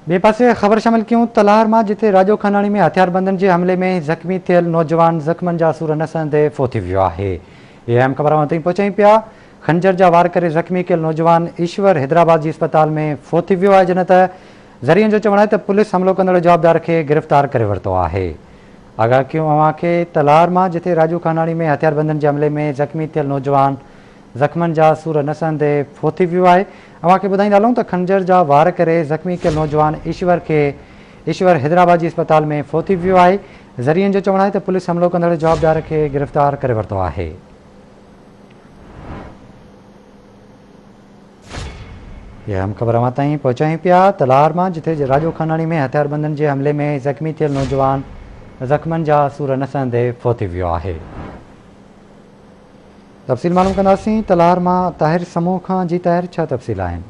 बे पासे ख़बर शामिल क्यों तलार मां जिथे राजो खानाणी में हथियारबंदनि जे हमले में ज़ख़्मी थियल नौजवान ज़ख़्मनि जा सूर न सहंदे फ़ौत थी वियो आहे। ये अहम ख़बर ताईं पहुचाई पिया। खंजर जा वार करे ज़ख़्मी कयल नौजवान ईश्वर हैदराबाद जी अस्पताल में फ़ौत थी वियो आहे, जन त ज़रियनि जो चवणु आहे त पुलिस हमलो कंदड़ जवाबदार खे गिरफ़्तार करे वरितो आहे। आगाह कयूं अव्हां खे तलार मां जिथे राजू खानाणी में हथियारबंदनि जे हमले में ज़ख़्मी थियल नौजवान ज़ख़्मनि जा सूर न सहंदे फ़ौत थी वियो आहे। अव्हां खे ॿुधाईंदा हलूं त खंजर जा वार करे ज़ख़्मी कयल नौजवान ईश्वर हैदराबाद जी अस्पताल में फ़ौत थी वियो आहे। ज़रियनि जो चवणु आहे त पुलिस हमलो कंदड़ जवाबदार खे गिरफ़्तार करे वरितो आहे। यह अहम ख़बर अव्हां ताईं पहुचायूं पिया। तलार मां जिथे राजो खानाणी में हथियारबंदनि जे हमले में ज़ख़्मी थियल नौजवान ज़ख़्मनि जा सूर न सहंदे फ़ौत थी वियो आहे। तफ़सील मालूम कंदासीं तलार मां ताहिर समूह खां। जी ताहिर, छा तफ़सील आहिनि?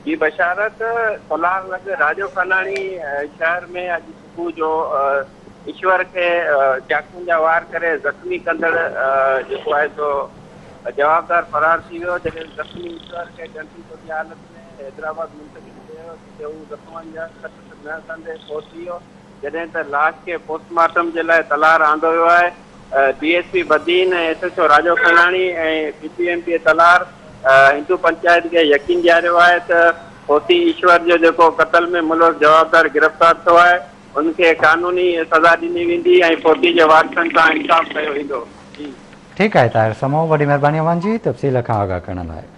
जी बशारत, तलार लॻ राजो खानाणी शहर में अॼु सुबुह जो ईश्वर खे चाकुनि जा वार करे ज़ख़्मी कंदड़ जेको आहे सो जवाबदार फरार थी वियो। जॾहिं ज़ख़्मी ईश्वर खे गंभीर जी हालत में हैदराबाद मुंतक़िल कयो, जिते हू ज़ख़्मनि जा सट न कंदे फ़ौत थी वियो। जॾहिं त लाश खे पोस्टमार्टम जे लाइ तलार आंदो वियो आहे। DSP बदीन ऐं SHO राजो खानाणी ऐं PPMP तलार हिंदू पंचायत खे यकीन ॾियारियो आहे त फ़ौती ईश्वर जो जेको क़त्ल में मुलविस जवाबदार गिरफ़्तार थियो आहे, उनखे कानूनी सज़ा ॾिनी वेंदी ऐं फ़ौती जे वारसनि सां इंसाफ़ कयो वेंदो। ठीकु आहे ताहिर समूह, वॾी महिरबानी अव्हां जी तफ़सील खां आगाह करण लाइ।